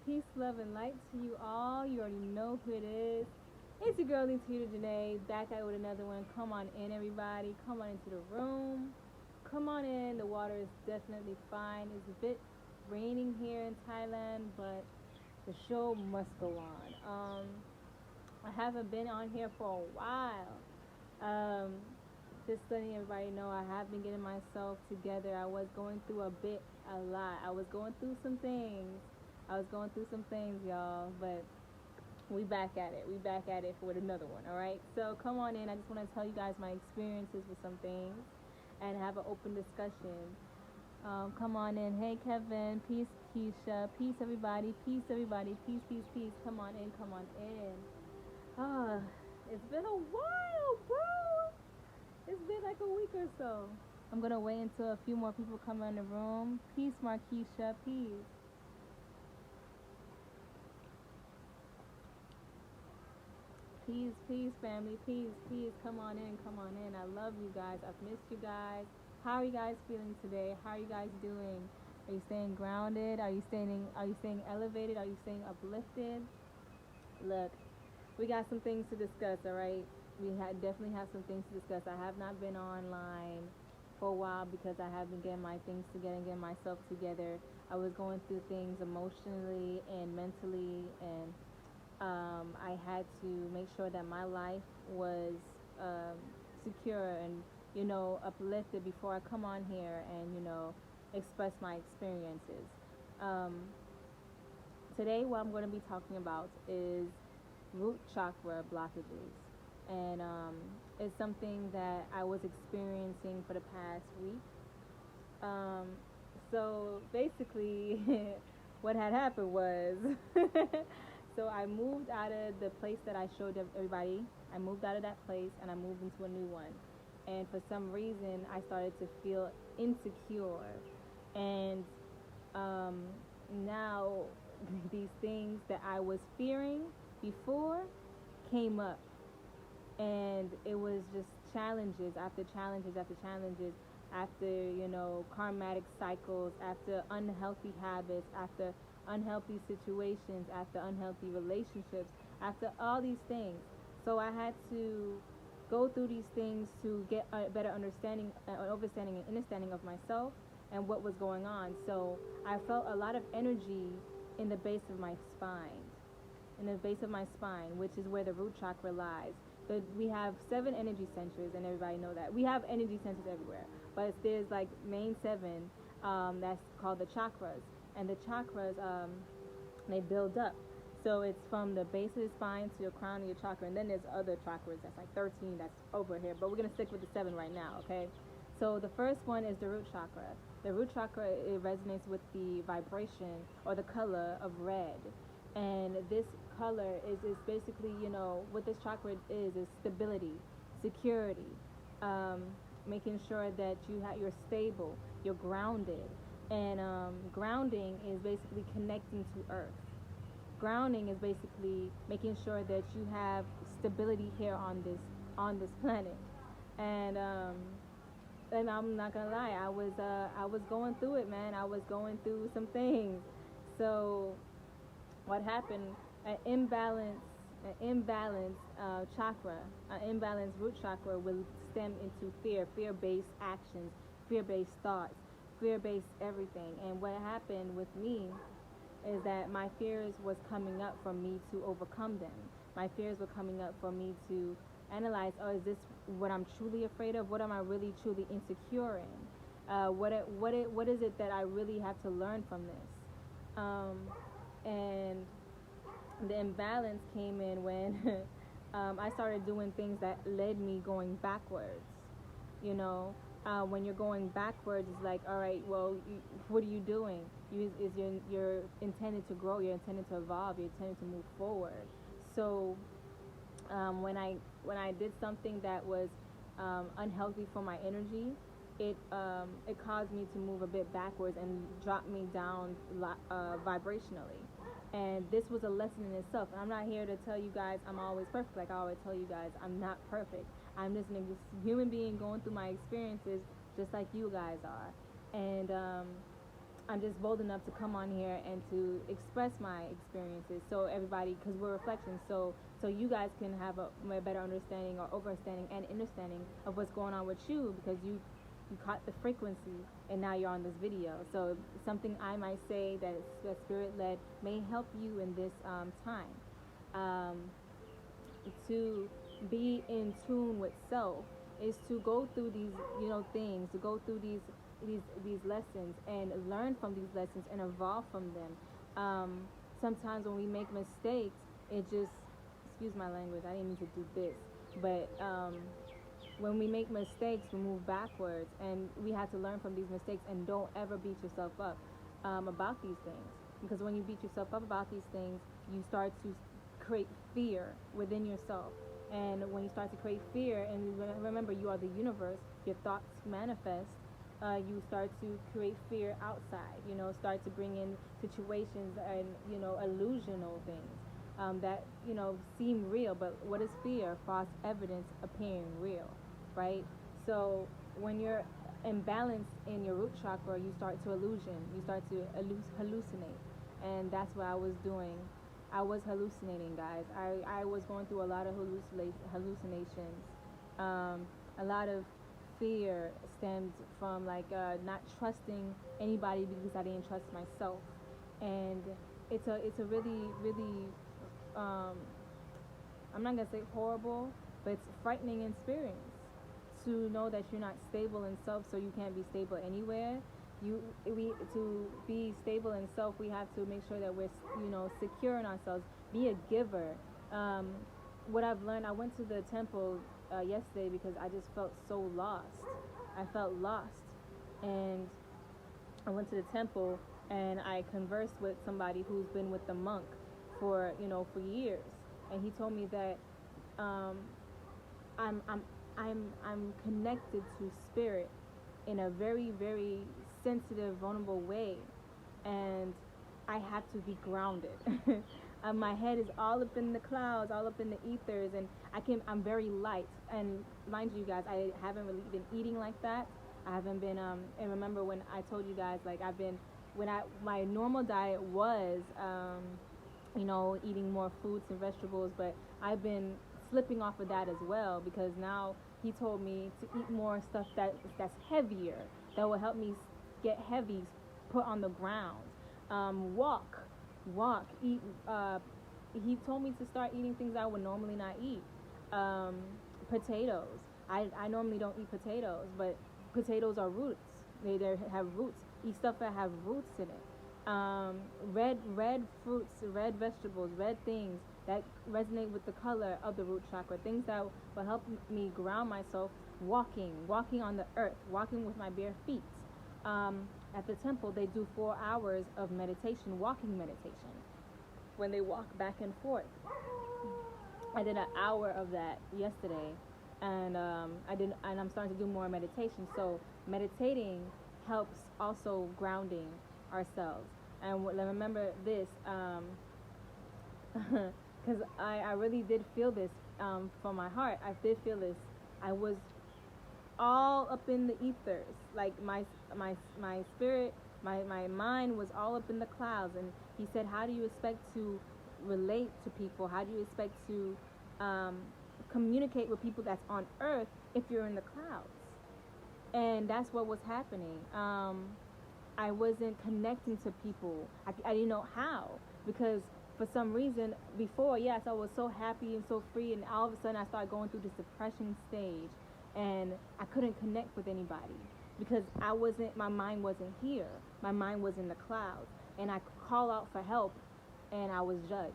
Peace, love, and light to you all. You already know who it is. It's your girl, Lita Janae, back out with another one. Come on in, everybody. Come on into the room. Come on in. The water is definitely fine. It's a bit raining here in Thailand, but the show must go on. I haven't been on here for a while. Um, just letting everybody know I have been getting myself together. I was going through a lot. I was going through some things. Y'all. But we back at it. We back at it with another one. All right. So come on in. I just want to tell you guys my experiences with some things, and have an open discussion. Come on in. Hey Kevin. Peace Keisha. Peace everybody. Peace everybody. Peace peace peace. Come on in. Come on in. Ah, it's been a while, bro. It's been like a week or so. I'm gonna wait until a few more people come in the room. Peace, Markeisha. Peace. Peace, peace, family. Peace, peace. Come on in. Come on in. I love you guys. I've missed you guys. How are you guys feeling today? How are you guys doing? Are you staying grounded? Are you staying elevated? Are you staying uplifted? Look, we got some things to discuss, all right? Definitely have some things to discuss. I have not been online for a while because I have been getting my things together and getting myself together. I was going through things emotionally and mentally, and I had to make sure that my life was um, secure and, uplifted before I come on here and, express my experiences. Um, Today, what I'm going to be talking about is root chakra blockages. And it's something that I was experiencing for the past week. Um, so basically, what had happened was so I moved out of the place that I showed everybody. I moved out of that place and I moved into a new one. And for some reason, I started to feel insecure. And um, now these things that I was fearing before came up, and it was just challenges after challenges after challenges, after karmatic cycles, after unhealthy habits, after unhealthy situations, after unhealthy relationships, after all these things. So I had to go through these things to get a better understanding, understanding and understanding of myself and what was going on. So I felt a lot of energy in the base of my spine, which is where the root chakra lies. We have 7 energy centers, and everybody know that. We have energy centers everywhere, but there's like main 7 that's called the chakras. And the chakras, they build up. So it's from the base of the spine to your crown of your chakra, and then there's other chakras that's like 13 that's over here. But we're gonna stick with the 7 right now, okay? So the first one is the root chakra. The root chakra, it resonates with the vibration or the color of red, and this color is basically, what this chakra is stability, security, um, making sure that you're stable, you're grounded. And grounding is basically connecting to earth. Grounding is basically making sure that you have stability here on this planet. And and I'm not gonna lie, I was going through it, man. I was going through some things. So what happened? An imbalanced chakra, an imbalanced root chakra will stem into fear-based actions, fear-based thoughts, fear-based everything. And what happened with me is that my fears was coming up for me to overcome them. My fears were coming up for me to analyze, oh, is this what I'm truly afraid of? What am I really truly insecure in? What is it that I really have to learn from this? And the imbalance came in when I started doing things that led me going backwards. When you're going backwards, it's like, all right, well, what are you doing? You're intended to grow, you're intended to evolve, you're intended to move forward. So when I did something that was unhealthy for my energy, it caused me to move a bit backwards and drop me down vibrationally. And this was a lesson in itself. And I'm not here to tell you guys I'm always perfect. Like I always tell you guys, I'm not perfect. I'm just a human being going through my experiences just like you guys are. And I'm just bold enough to come on here and to express my experiences, so everybody, because we're reflections, so you guys can have a better understanding or overstanding and understanding of what's going on with you, because you caught the frequency and now you're on this video. So something I might say that is spirit led may help you in this time. Um, to be in tune with self is to go through these things, to go through these lessons and learn from these lessons and evolve from them. Sometimes when we make mistakes, it just, excuse my language, I didn't mean to do this, but when we make mistakes, we move backwards, and we have to learn from these mistakes, and don't ever beat yourself up about these things, because when you beat yourself up about these things, you start to create fear within yourself. And when you start to create fear, and remember, you are the universe, your thoughts manifest, you start to create fear outside, start to bring in situations and, illusional things that, seem real. But what is fear? False evidence appearing real, right? So when you're imbalanced in your root chakra, you start to illusion, you start to hallucinate. And that's what I was doing. I was hallucinating, guys. I was going through a lot of hallucinations. A lot of fear stemmed from not trusting anybody because I didn't trust myself. And it's a really, really I'm not gonna say horrible, but it's a frightening experience to know that you're not stable in self, so you can't be stable anywhere. We to be stable in self, we have to make sure that we're secure in ourselves. Be a giver. What I've learned, I went to the temple yesterday because I just felt so lost. I felt lost, and I went to the temple and I conversed with somebody who's been with the monk for years, and he told me that I'm connected to spirit in a very, very sensitive, vulnerable way, and I have to be grounded. My head is all up in the clouds, all up in the ethers, and I'm very light. And mind you guys, I haven't really been eating like that. I haven't been and remember when I told you guys, my normal diet was eating more fruits and vegetables, but I've been slipping off of that as well, because now he told me to eat more stuff that's heavier, that will help me get heavy put on the ground. Walk, eat. He told me to start eating things I would normally not eat. Potatoes. I normally don't eat potatoes, but potatoes are roots. They have roots. Eat stuff that have roots in it. Red fruits, red vegetables, red things that resonate with the color of the root chakra. Things that will help me ground myself. Walking on the earth, walking with my bare feet. At the temple, they do 4 hours of meditation, walking meditation, when they walk back and forth. I did an hour of that yesterday, and I'm starting to do more meditation. So meditating helps also grounding ourselves. And remember this, because I really did feel this from my heart. I did feel this. I was all up in the ethers, like my spirit, my mind was all up in the clouds. And he said, how do you expect to relate to people? How do you expect to communicate with people that's on earth if you're in the clouds? And that's what was happening. I wasn't connecting to people. I didn't know how, because for some reason before, yes, I was so happy and so free, and all of a sudden I started going through this depression stage, and I couldn't connect with anybody because my mind wasn't here. My mind was in the clouds, and I could call out for help, and I was judged.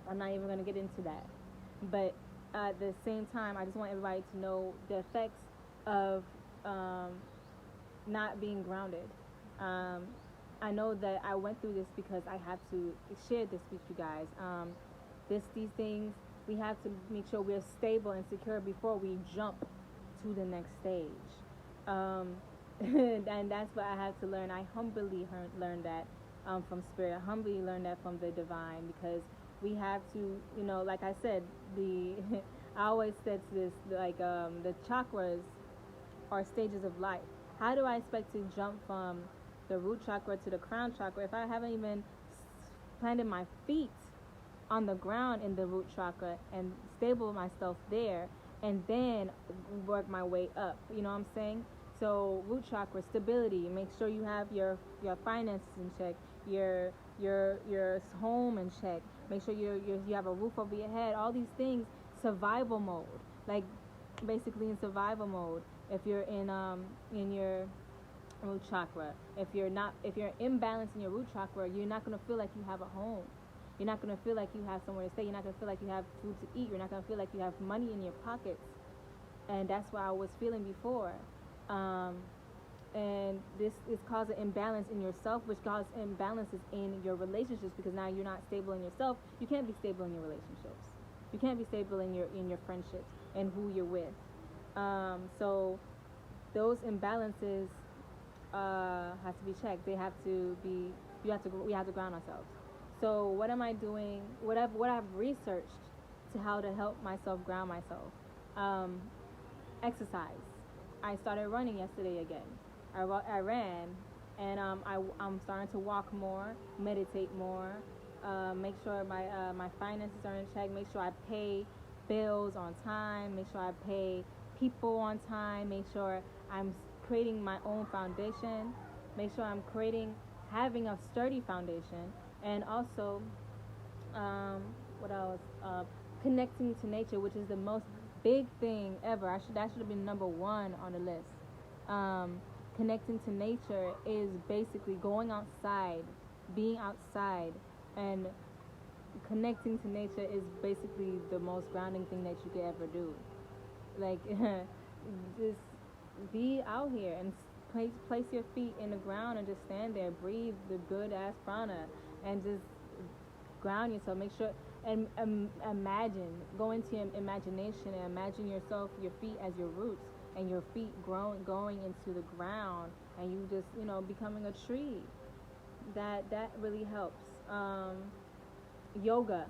I'm not even going to get into that. But at the same time, I just want everybody to know the effects of not being grounded. I know that I went through this because I have to share this with you guys. These things, we have to make sure we're stable and secure before we jump to the next stage. And that's what I had to learn. I humbly learned that from Spirit. I humbly learned that from the Divine, because we have to, like I said, I always said this, the chakras are stages of life. How do I expect to jump from the root chakra to the crown chakra if I haven't even planted my feet on the ground in the root chakra and stable myself there, and then work my way up? You know what I'm saying? So root chakra, stability. Make sure you have your finances in check, your home in check. Make sure you have a roof over your head. All these things, survival mode. Like basically in survival mode. If you're in your root chakra, if you're imbalanced in your root chakra, you're not gonna feel like you have a home. You're not gonna feel like you have somewhere to stay. You're not gonna feel like you have food to eat. You're not gonna feel like you have money in your pockets. And that's what I was feeling before. And this is causing imbalance in yourself, which causes imbalances in your relationships, because now you're not stable in yourself. You can't be stable in your relationships. You can't be stable in your friendships and who you're with. So those imbalances have to be checked. They have to be. We have to ground ourselves. So what am I doing? What I've researched to how to help myself ground myself. Exercise. I started running yesterday again. I ran, and I'm starting to walk more, meditate more, make sure my finances are in check, make sure I pay bills on time, make sure I pay people on time, make sure I'm creating my own foundation, make sure I'm having a sturdy foundation, and also, what else? Connecting to nature, which is the most big thing ever. That should have been number one on the list. Connecting to nature is basically going outside, being outside, and connecting to nature is basically the most grounding thing that you could ever do. Like, just be out here and place your feet in the ground and just stand there, breathe the good ass prana, and just ground yourself. Make sure and imagine, go into your imagination and imagine yourself, your feet as your roots, and your feet going into the ground, and you just becoming a tree. That really helps. Yoga.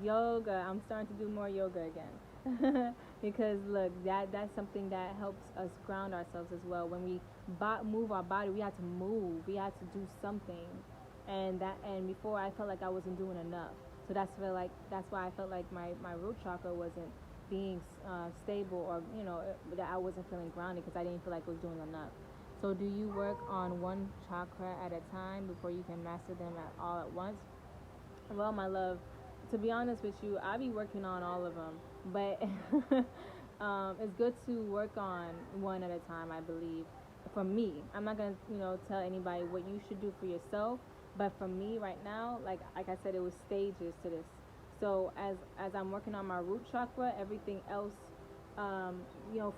I'm starting to do more yoga again. Because look, that's something that helps us ground ourselves as well. When we move our body, we have to move. We have to do something, and before I felt like I wasn't doing enough. So that's why I felt like my root chakra wasn't being stable, or that I wasn't feeling grounded, because I didn't feel like I was doing enough. So do you work on one chakra at a time before you can master them all at once? Well, my love, to be honest with you, I be working on all of them, but it's good to work on one at a time, I believe. For me, I'm not gonna tell anybody what you should do for yourself, but for me right now, like I said, it was stages to this. So as I'm working on my root chakra, everything else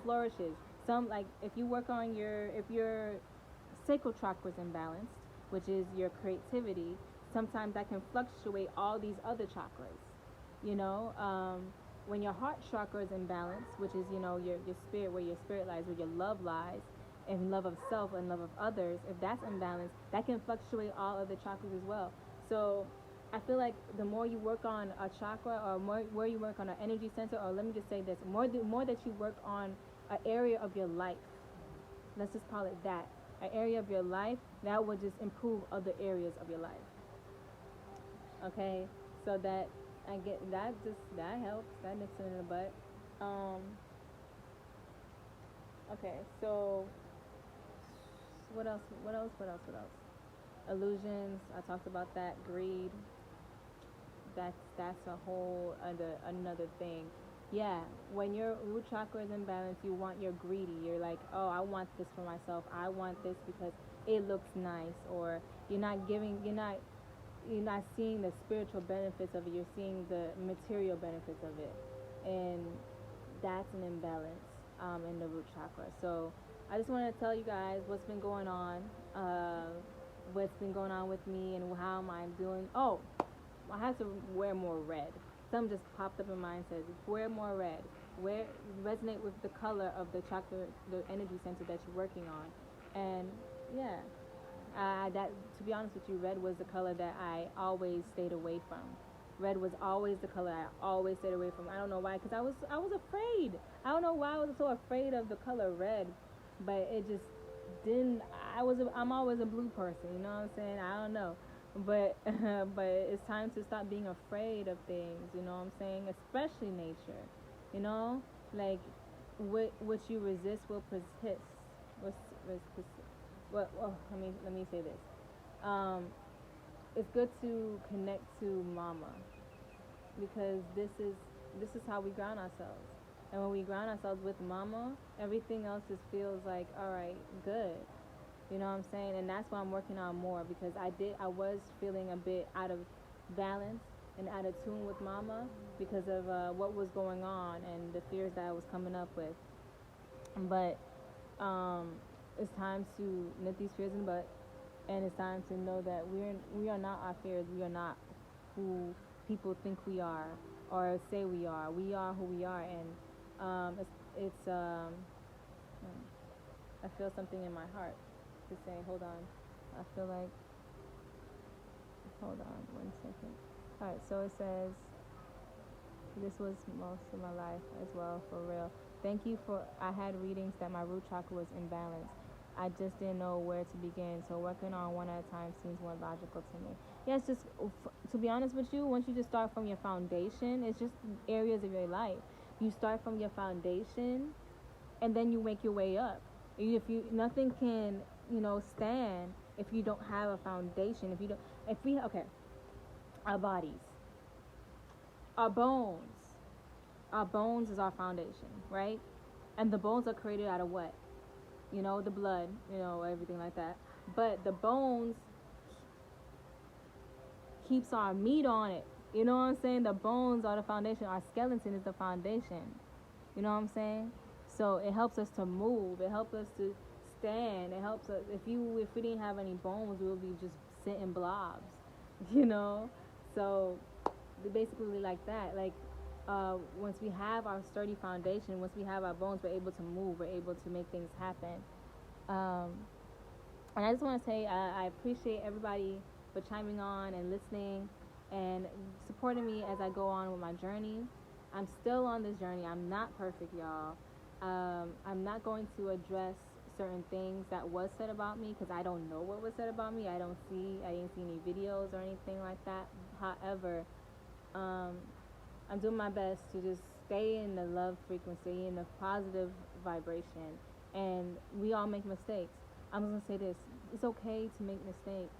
flourishes. Some, like, if you work on if your sacral chakra is imbalanced, which is your creativity, sometimes that can fluctuate all these other chakras. When your heart chakra is imbalanced, which is your spirit, where your spirit lies, where your love lies, and love of self and love of others, if that's imbalanced, that can fluctuate all other chakras as well. So I feel like the more you work on a chakra, or more you work on an energy center, or let me just say this, more that you work on an area of your life, let's just call it that, an area of your life, that will just improve other areas of your life. Okay, so that I get that, that helps, that nips it in the butt. Okay, so what else? Illusions, I talked about that. Greed, that's a whole another thing. Yeah, when your root chakra is imbalanced, you're greedy. You're like, oh, I want this for myself. I want this because it looks nice, or you're not seeing the spiritual benefits of it. You're seeing the material benefits of it, and that's an imbalance in the root chakra. So I just want to tell you guys what's been going on with me, and how am I doing. Oh, I have to wear more red. Something just popped up in my mind, says wear more red. Resonate with the color of the chakra, the energy center that you're working on. And yeah, that, to be honest with you, red was the color that I always stayed away from. Red was always the color I always stayed away from. I don't know why, because I was afraid. I don't know why I was so afraid of the color red, but it just, didn't I'm always a blue person, you know what I'm saying? I don't know. But but it's time to stop being afraid of things, you know what I'm saying? Especially nature. You know? Like what you resist will persist. Persist. Let me say this. Um it's good to connect to mama because this is how we ground ourselves. And when we ground ourselves with mama, everything else just feels like, all right, good. You know what I'm saying? And that's why I'm working on more because I was feeling a bit out of balance and out of tune with mama because of what was going on and the fears that I was coming up with. But um, it's time to nip these fears in the butt, and it's time to know that we are not our fears. We are not who people think we are or say we are. We are who we are, and it's I feel something in my heart to say. Hold on, I feel like. Hold on, 1 second. All right, so it says this was most of my life as well, for real. Thank you for. I had readings that my root chakra was imbalanced. I just didn't know where to begin, so working on one at a time seems more logical to me. Yeah, it's just, to be honest with you, once you just start from your foundation, it's just areas of your life. You start from your foundation, and then you make your way up. If you nothing can, stand if you don't have a foundation. If we okay, our bodies, our bones, our bones is our foundation, right? And the bones are created out of what? The blood, everything like that. But the bones keeps our meat on it. You know what I'm saying? The bones are the foundation. Our skeleton is the foundation. You know what I'm saying? So it helps us to move. It helps us to stand. It helps us. If we didn't have any bones, we would be just sitting blobs. You know. So basically like that. Like once we have our sturdy foundation, once we have our bones, we're able to move. We're able to make things happen. And I just want to say I appreciate everybody for chiming on and listening and supporting me as I go on with my journey. I'm still on this journey. I'm not perfect, y'all. I'm not going to address certain things that was said about me because I don't know what was said about me. I didn't see any videos or anything like that. However, I'm doing my best to just stay in the love frequency, in the positive vibration. And we all make mistakes. I'm just gonna say this: it's okay to make mistakes.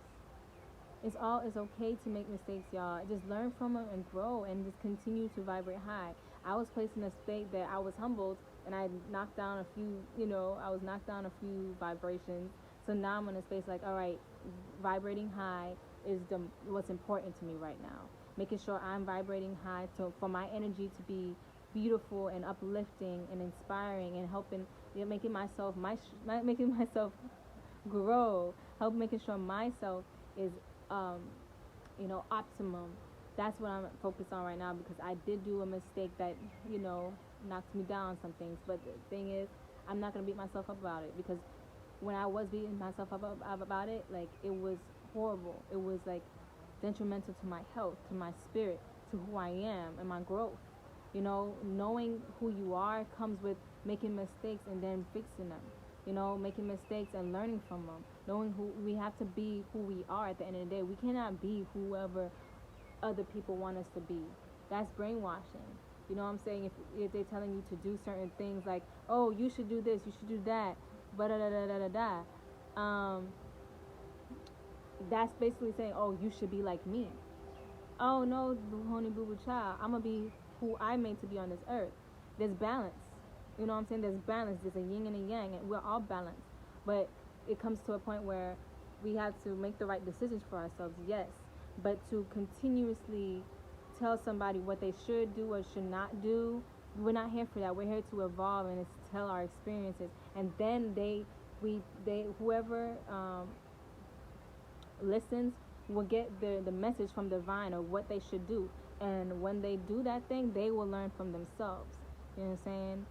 It's okay to make mistakes, y'all. Just learn from them and grow, and just continue to vibrate high. I was placed in a state that I was humbled, and I knocked down a few. I was knocked down a few vibrations. So now I'm in a space like, all right, vibrating high is what's important to me right now. Making sure I'm vibrating high for my energy to be beautiful and uplifting and inspiring and helping, making myself making myself grow, making sure myself is optimum. That's what I'm focused on right now because I did do a mistake that knocked me down some things. But the thing is, I'm not gonna beat myself up about it because when I was beating myself up about it, like it was horrible. It was like detrimental to my health, to my spirit, to who I am and my growth. Knowing who you are comes with making mistakes and then fixing them. Making mistakes and learning from them. Knowing who we have to be, who we are at the end of the day. We cannot be whoever other people want us to be. That's brainwashing. You know what I'm saying? If they're telling you to do certain things like, oh, you should do this, you should do that, da da da da da da. That's basically saying, oh, you should be like me. Oh no, honey boo boo child, I'm gonna be who I made to be on this earth. There's balance. You know what I'm saying? There's balance. There's a yin and a yang, and we're all balanced. But it comes to a point where we have to make the right decisions for ourselves, yes. But to continuously tell somebody what they should do or should not do, we're not here for that. We're here to evolve and to tell our experiences. And then whoever listens will get the message from the divine of what they should do. And when they do that thing, they will learn from themselves. You know what I'm saying?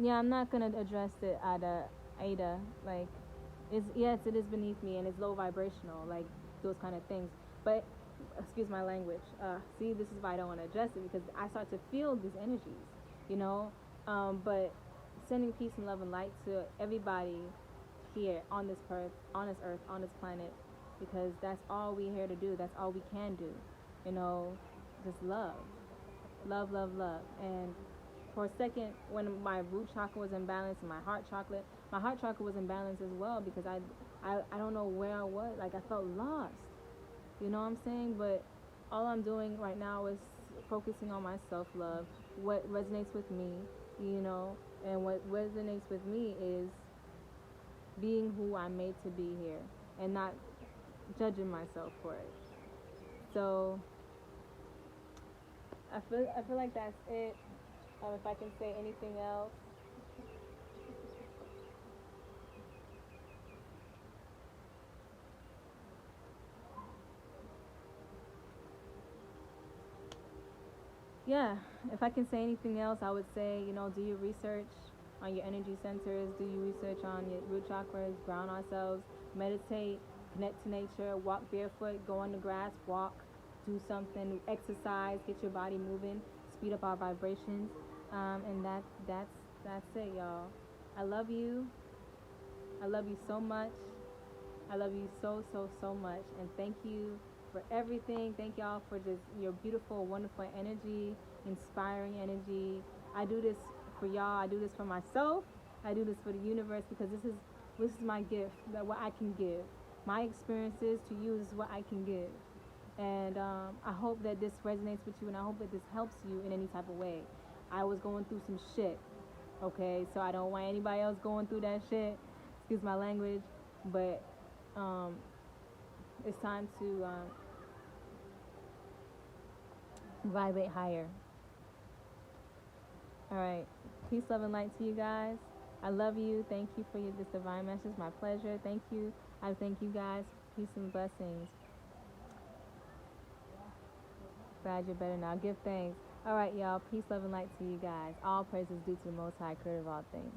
I'm not gonna address the Ada, like it is beneath me and it's low vibrational, like those kind of things. But excuse my language. See, this is why I don't want to address it because I start to feel these energies, But sending peace and love and light to everybody here on this earth, on this planet, because that's all we're here to do. That's all we can do. You know, just love, love, love, love. And for a second, when my root chakra was imbalanced and my heart chakra was imbalanced as well, because I don't know where I was. Like, I felt lost. You know what I'm saying? But all I'm doing right now is focusing on my self-love, what resonates with me, you know, and what resonates with me is being who I'm made to be here and not judging myself for it. So I feel like that's it. If I can say anything else. Yeah, if I can say anything else, I would say, you know, do your research on your energy centers, do your research on your root chakras, ground ourselves, meditate, connect to nature, walk barefoot, go on the grass, walk, do something, exercise, get your body moving, speed up our vibrations, and that's it, y'all. I love you. I love you so much. I love you so, so, so much. And thank you for everything. Thank y'all for just your beautiful, wonderful energy, inspiring energy. I do this for y'all. I do this for myself. I do this for the universe, because this is my gift, that what I can give. My experiences to you is what I can give. And I hope that this resonates with you, and I hope that this helps you in any type of way. I was going through some shit, okay? So I don't want anybody else going through that shit. Excuse my language. But it's time to vibrate higher. All right. Peace, love, and light to you guys. I love you. Thank you for this divine message. My pleasure. Thank you. I thank you guys. Peace and blessings. Glad you're better now. Give thanks. All right, y'all. Peace, love, and light to you guys. All praises due to the Most High, creator of all things.